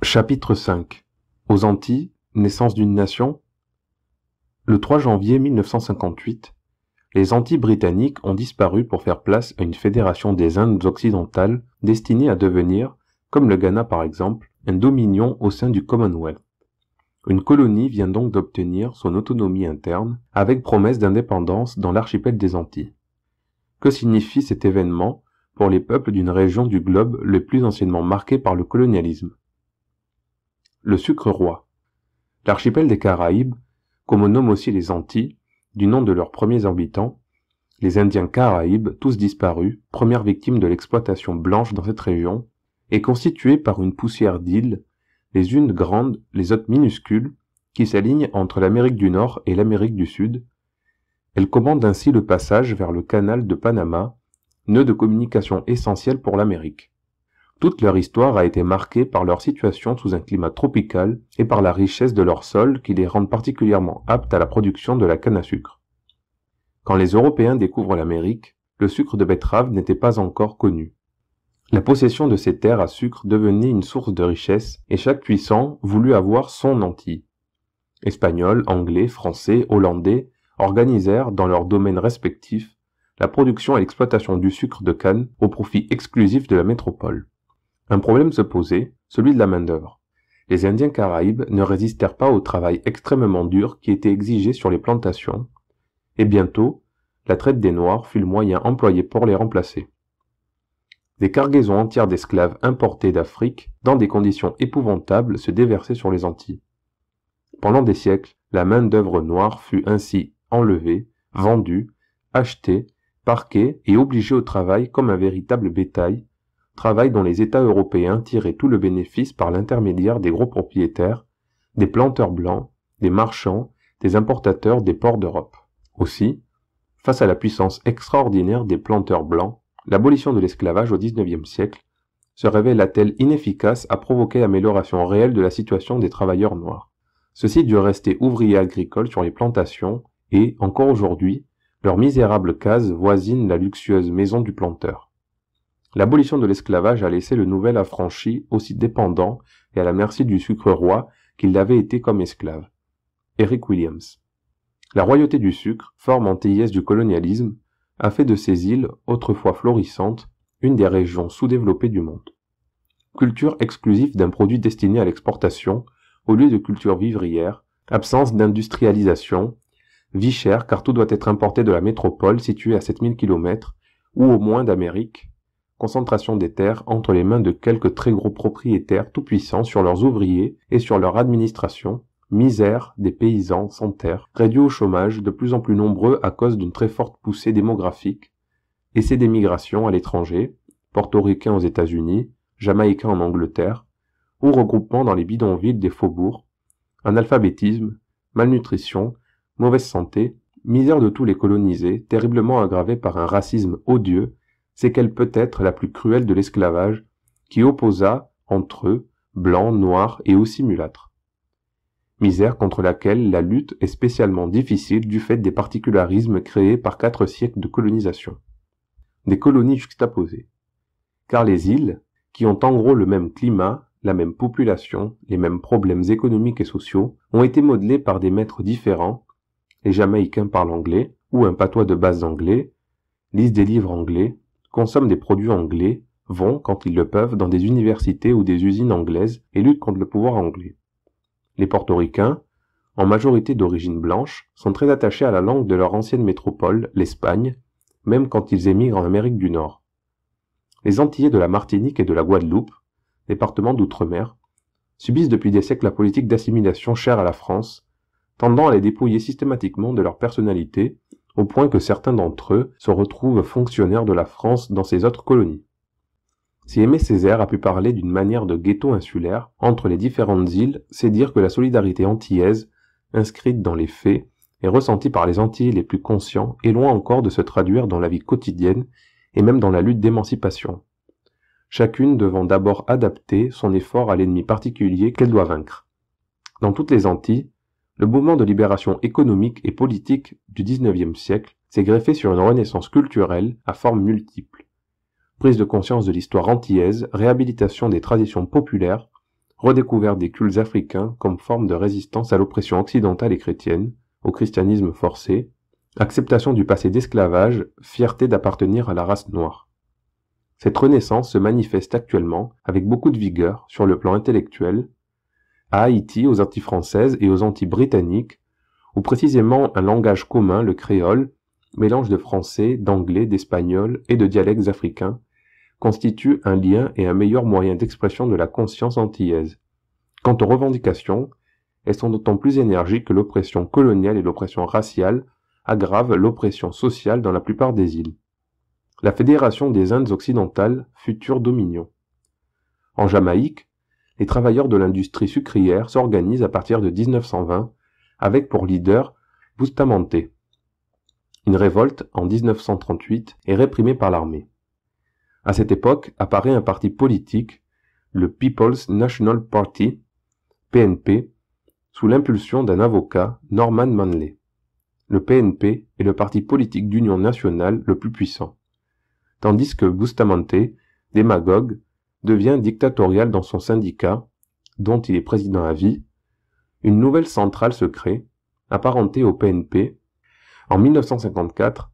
Chapitre 5. Aux Antilles, naissance d'une nation. Le 3 janvier 1958, les Antilles britanniques ont disparu pour faire place à une fédération des Indes occidentales destinée à devenir, comme le Ghana par exemple, un dominion au sein du Commonwealth. Une colonie vient donc d'obtenir son autonomie interne avec promesse d'indépendance dans l'archipel des Antilles. Que signifie cet événement pour les peuples d'une région du globe le plus anciennement marquée par le colonialisme? Le sucre roi. L'archipel des Caraïbes, comme on nomme aussi les Antilles, du nom de leurs premiers habitants, les Indiens Caraïbes, tous disparus, premières victimes de l'exploitation blanche dans cette région, est constitué par une poussière d'îles, les unes grandes, les autres minuscules, qui s'alignent entre l'Amérique du Nord et l'Amérique du Sud. Elles commandent ainsi le passage vers le canal de Panama, nœud de communication essentiel pour l'Amérique. Toute leur histoire a été marquée par leur situation sous un climat tropical et par la richesse de leur sol qui les rendent particulièrement aptes à la production de la canne à sucre. Quand les Européens découvrent l'Amérique, le sucre de betterave n'était pas encore connu. La possession de ces terres à sucre devenait une source de richesse et chaque puissant voulut avoir son Antille. Espagnols, Anglais, Français, Hollandais organisèrent dans leurs domaines respectifs la production et l'exploitation du sucre de canne au profit exclusif de la métropole. Un problème se posait, celui de la main-d'œuvre. Les Indiens Caraïbes ne résistèrent pas au travail extrêmement dur qui était exigé sur les plantations, et bientôt, la traite des Noirs fut le moyen employé pour les remplacer. Des cargaisons entières d'esclaves importés d'Afrique, dans des conditions épouvantables, se déversaient sur les Antilles. Pendant des siècles, la main-d'œuvre noire fut ainsi enlevée, vendue, achetée, parquée et obligée au travail comme un véritable bétail, travail dont les États européens tiraient tout le bénéfice par l'intermédiaire des gros propriétaires, des planteurs blancs, des marchands, des importateurs des ports d'Europe. Aussi, face à la puissance extraordinaire des planteurs blancs, l'abolition de l'esclavage au XIXe siècle se révéla-t-elle inefficace à provoquer l'amélioration réelle de la situation des travailleurs noirs. Ceux-ci durent rester ouvriers agricoles sur les plantations et, encore aujourd'hui, leurs misérables cases voisinent la luxueuse maison du planteur. L'abolition de l'esclavage a laissé le nouvel affranchi aussi dépendant et à la merci du sucre roi qu'il l'avait été comme esclave. Eric Williams. La royauté du sucre, forme antillaise du colonialisme, a fait de ces îles, autrefois florissantes, une des régions sous-développées du monde. Culture exclusive d'un produit destiné à l'exportation, au lieu de culture vivrière, absence d'industrialisation, vie chère car tout doit être importé de la métropole située à 7000 km, ou au moins d'Amérique, concentration des terres entre les mains de quelques très gros propriétaires tout-puissants sur leurs ouvriers et sur leur administration, misère des paysans sans terre, réduits au chômage de plus en plus nombreux à cause d'une très forte poussée démographique, essais d'émigration à l'étranger, portoricains aux États-Unis, jamaïcains en Angleterre, ou regroupement dans les bidonvilles des faubourgs, analphabétisme, malnutrition, mauvaise santé, misère de tous les colonisés, terriblement aggravée par un racisme odieux, c'est qu'elle peut être la plus cruelle de l'esclavage, qui opposa, entre eux, blancs, noirs et aussi mulâtres. Misère contre laquelle la lutte est spécialement difficile du fait des particularismes créés par 4 siècles de colonisation. Des colonies juxtaposées. Car les îles, qui ont en gros le même climat, la même population, les mêmes problèmes économiques et sociaux, ont été modelées par des maîtres différents. Les Jamaïcains parlent anglais, ou un patois de base anglais, lisent des livres anglais, consomment des produits anglais, vont, quand ils le peuvent, dans des universités ou des usines anglaises et luttent contre le pouvoir anglais. Les portoricains, en majorité d'origine blanche, sont très attachés à la langue de leur ancienne métropole, l'Espagne, même quand ils émigrent en Amérique du Nord. Les Antillais de la Martinique et de la Guadeloupe, départements d'outre-mer, subissent depuis des siècles la politique d'assimilation chère à la France, tendant à les dépouiller systématiquement de leur personnalité, au point que certains d'entre eux se retrouvent fonctionnaires de la France dans ses autres colonies. Si Aimé Césaire a pu parler d'une manière de ghetto insulaire entre les différentes îles, c'est dire que la solidarité antillaise, inscrite dans les faits, et ressentie par les Antillais les plus conscients, est loin encore de se traduire dans la vie quotidienne et même dans la lutte d'émancipation. Chacune devant d'abord adapter son effort à l'ennemi particulier qu'elle doit vaincre. Dans toutes les Antilles, le mouvement de libération économique et politique du XIXe siècle s'est greffé sur une renaissance culturelle à formes multiples. Prise de conscience de l'histoire antillaise, réhabilitation des traditions populaires, redécouverte des cultes africains comme forme de résistance à l'oppression occidentale et chrétienne, au christianisme forcé, acceptation du passé d'esclavage, fierté d'appartenir à la race noire. Cette renaissance se manifeste actuellement avec beaucoup de vigueur sur le plan intellectuel, à Haïti, aux Antilles françaises et aux Antilles britanniques, où précisément un langage commun, le créole, mélange de français, d'anglais, d'espagnol et de dialectes africains, constitue un lien et un meilleur moyen d'expression de la conscience antillaise. Quant aux revendications, elles sont d'autant plus énergiques que l'oppression coloniale et l'oppression raciale aggravent l'oppression sociale dans la plupart des îles. La Fédération des Indes occidentales, futur dominion. En Jamaïque, les travailleurs de l'industrie sucrière s'organisent à partir de 1920 avec pour leader Bustamante. Une révolte en 1938 est réprimée par l'armée. À cette époque apparaît un parti politique, le People's National Party, PNP, sous l'impulsion d'un avocat, Norman Manley. Le PNP est le parti politique d'union nationale le plus puissant, tandis que Bustamante, démagogue, devient dictatorial dans son syndicat, dont il est président à vie. Une nouvelle centrale se crée, apparentée au PNP. En 1954,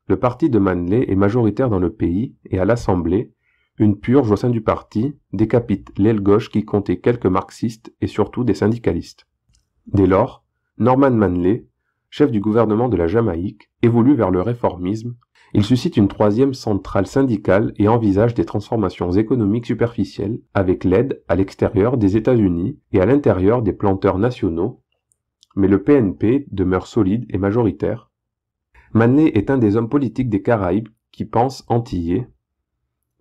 le parti de Manley est majoritaire dans le pays et à l'Assemblée, une purge au sein du parti décapite l'aile gauche qui comptait quelques marxistes et surtout des syndicalistes. Dès lors, Norman Manley, chef du gouvernement de la Jamaïque, évolue vers le réformisme. Il suscite une troisième centrale syndicale et envisage des transformations économiques superficielles avec l'aide à l'extérieur des États-Unis et à l'intérieur des planteurs nationaux, mais le PNP demeure solide et majoritaire. Manley est un des hommes politiques des Caraïbes qui pense antillais.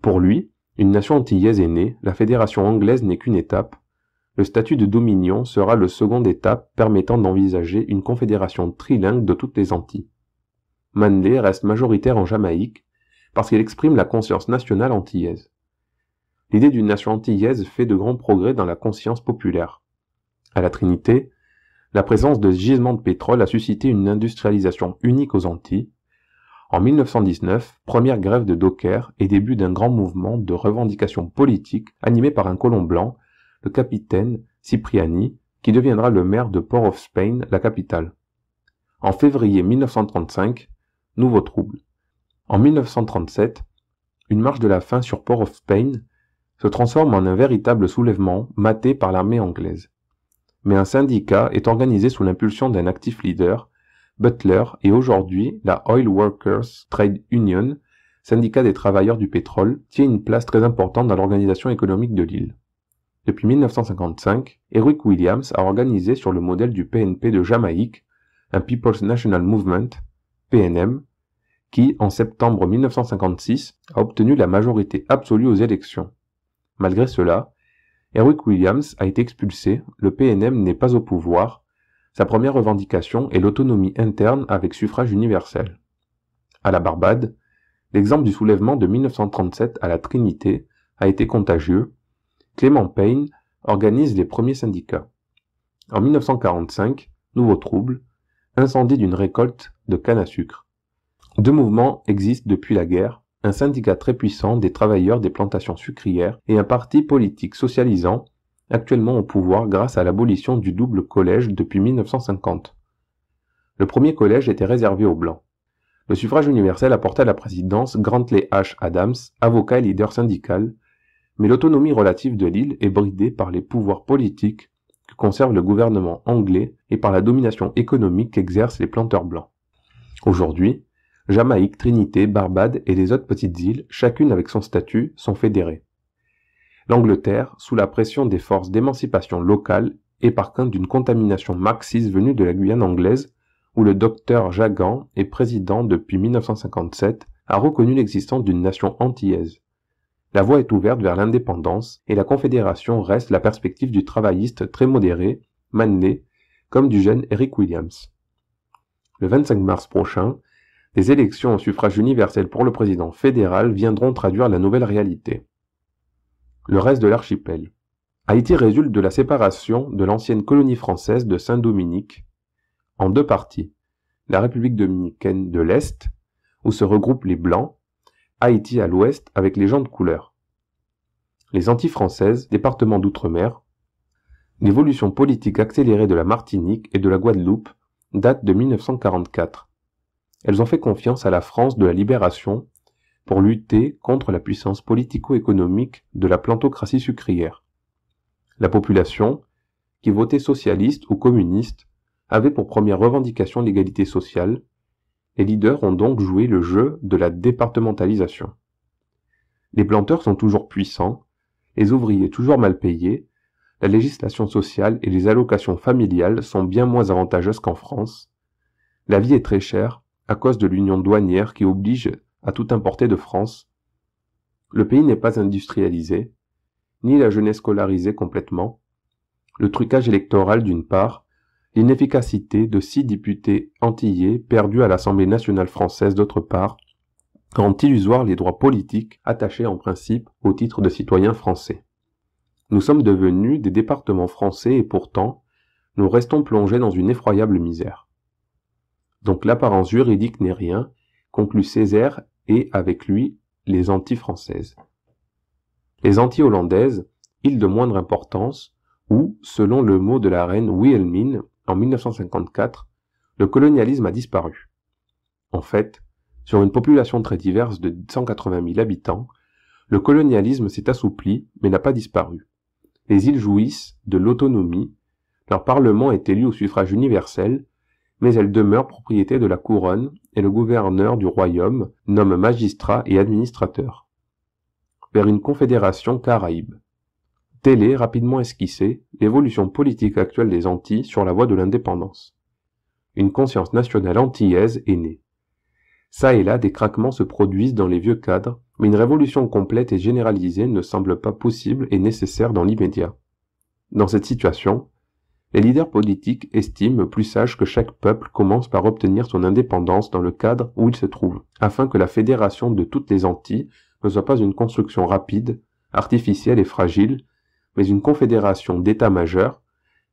Pour lui, une nation antillaise est née, la fédération anglaise n'est qu'une étape. Le statut de dominion sera le second étape permettant d'envisager une confédération trilingue de toutes les Antilles. Manley reste majoritaire en Jamaïque parce qu'il exprime la conscience nationale antillaise. L'idée d'une nation antillaise fait de grands progrès dans la conscience populaire. À la Trinité, la présence de gisements de pétrole a suscité une industrialisation unique aux Antilles. En 1919, première grève de dockers et début d'un grand mouvement de revendication politique animé par un colon blanc, le capitaine Cipriani, qui deviendra le maire de Port-of-Spain, la capitale. En février 1935, nouveau trouble. En 1937, une marche de la faim sur Port-of-Spain se transforme en un véritable soulèvement maté par l'armée anglaise. Mais un syndicat est organisé sous l'impulsion d'un actif leader, Butler, et aujourd'hui, la Oil Workers Trade Union, syndicat des travailleurs du pétrole, tient une place très importante dans l'organisation économique de l'île. Depuis 1955, Eric Williams a organisé sur le modèle du PNP de Jamaïque, un People's National Movement, PNM, qui, en septembre 1956, a obtenu la majorité absolue aux élections. Malgré cela, Eric Williams a été expulsé, le PNM n'est pas au pouvoir, sa première revendication est l'autonomie interne avec suffrage universel. À la Barbade, l'exemple du soulèvement de 1937 à la Trinité a été contagieux. Clement Payne organise les premiers syndicats. En 1945, nouveau trouble, incendie d'une récolte de canne à sucre. Deux mouvements existent depuis la guerre, un syndicat très puissant des travailleurs des plantations sucrières et un parti politique socialisant, actuellement au pouvoir grâce à l'abolition du double collège depuis 1950. Le premier collège était réservé aux Blancs. Le suffrage universel apporta à la présidence Grantley H. Adams, avocat et leader syndical, mais l'autonomie relative de l'île est bridée par les pouvoirs politiques que conserve le gouvernement anglais et par la domination économique qu'exercent les planteurs blancs. Aujourd'hui, Jamaïque, Trinité, Barbade et les autres petites îles, chacune avec son statut, sont fédérées. L'Angleterre, sous la pression des forces d'émancipation locales et par crainte d'une contamination marxiste venue de la Guyane anglaise, où le docteur Jagan est président depuis 1957, a reconnu l'existence d'une nation antillaise. La voie est ouverte vers l'indépendance et la Confédération reste la perspective du travailliste très modéré, Manley, comme du jeune Eric Williams. Le 25 mars prochain, des élections au suffrage universel pour le président fédéral viendront traduire la nouvelle réalité. Le reste de l'archipel. Haïti résulte de la séparation de l'ancienne colonie française de Saint-Dominique en deux parties. La République dominicaine de l'Est, où se regroupent les Blancs, Haïti à l'ouest avec les gens de couleur. Les Antilles françaises, département d'outre-mer, L'évolution politique accélérée de la Martinique et de la Guadeloupe date de 1944. Elles ont fait confiance à la France de la Libération pour lutter contre la puissance politico-économique de la plantocratie sucrière. La population, qui votait socialiste ou communiste, avait pour première revendication l'égalité sociale. Les leaders ont donc joué le jeu de la départementalisation. Les planteurs sont toujours puissants, les ouvriers toujours mal payés, la législation sociale et les allocations familiales sont bien moins avantageuses qu'en France. La vie est très chère à cause de l'union douanière qui oblige à tout importer de France. Le pays n'est pas industrialisé, ni la jeunesse scolarisée complètement. Le trucage électoral d'une part, l'inefficacité de 6 députés antillais perdus à l'Assemblée nationale française d'autre part, rend illusoires les droits politiques attachés en principe au titre de citoyens français. Nous sommes devenus des départements français et pourtant, nous restons plongés dans une effroyable misère. Donc l'apparence juridique n'est rien, conclut Césaire et avec lui les Antilles françaises. Les Antilles hollandaises, îles de moindre importance, où, selon le mot de la reine Wilhelmine, en 1954, le colonialisme a disparu. En fait, sur une population très diverse de 180 000 habitants, le colonialisme s'est assoupli mais n'a pas disparu. Les îles jouissent de l'autonomie, leur parlement est élu au suffrage universel, mais elles demeurent propriété de la couronne et le gouverneur du royaume nomme magistrats et administrateurs. Vers une confédération caraïbe. Telle est, rapidement esquissée, l'évolution politique actuelle des Antilles sur la voie de l'indépendance. Une conscience nationale antillaise est née. Ça et là, des craquements se produisent dans les vieux cadres, mais une révolution complète et généralisée ne semble pas possible et nécessaire dans l'immédiat. Dans cette situation, les leaders politiques estiment plus sage que chaque peuple commence par obtenir son indépendance dans le cadre où il se trouve, afin que la fédération de toutes les Antilles ne soit pas une construction rapide, artificielle et fragile, mais une confédération d'états-majeurs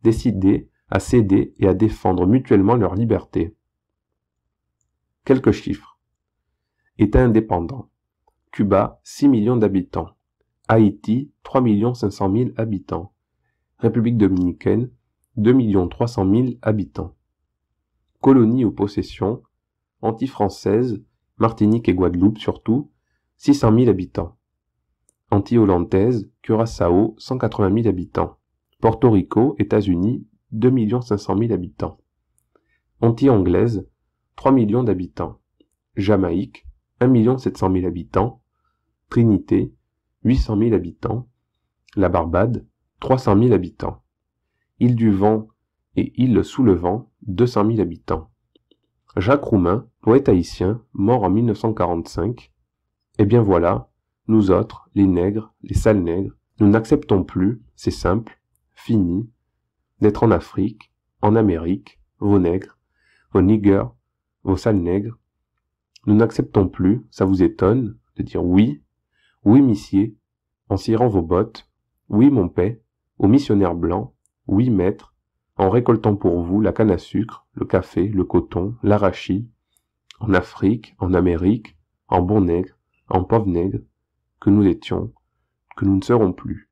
décidés à céder et à défendre mutuellement leur liberté. Quelques chiffres. État indépendant. Cuba, 6 millions d'habitants. Haïti, 3 500 000 habitants. République dominicaine, 2 300 000 habitants. Colonies ou possessions, Antilles françaises, Martinique et Guadeloupe surtout, 600 000 habitants. Antilles hollandaises, Curaçao, 180 000 habitants. Porto Rico, États-Unis, 2 500 000 habitants. Antilles anglaises, 3 millions d'habitants. Jamaïque, 1 700 000 habitants. Trinité, 800 000 habitants. La Barbade, 300 000 habitants. Île du Vent et Île sous le Vent, 200 000 habitants. Jacques Roumain, poète haïtien, mort en 1945. Eh bien voilà, nous autres, les nègres, les sales nègres, nous n'acceptons plus, c'est simple, fini, d'être en Afrique, en Amérique, vos nègres, vos niggers, vos sales nègres. Nous n'acceptons plus, ça vous étonne, de dire oui, oui missier, en cirant vos bottes, oui mon paix, aux missionnaires blancs, oui maître, en récoltant pour vous la canne à sucre, le café, le coton, l'arachide, en Afrique, en Amérique, en bon nègre, en pauvre nègre, que nous étions, que nous ne serons plus.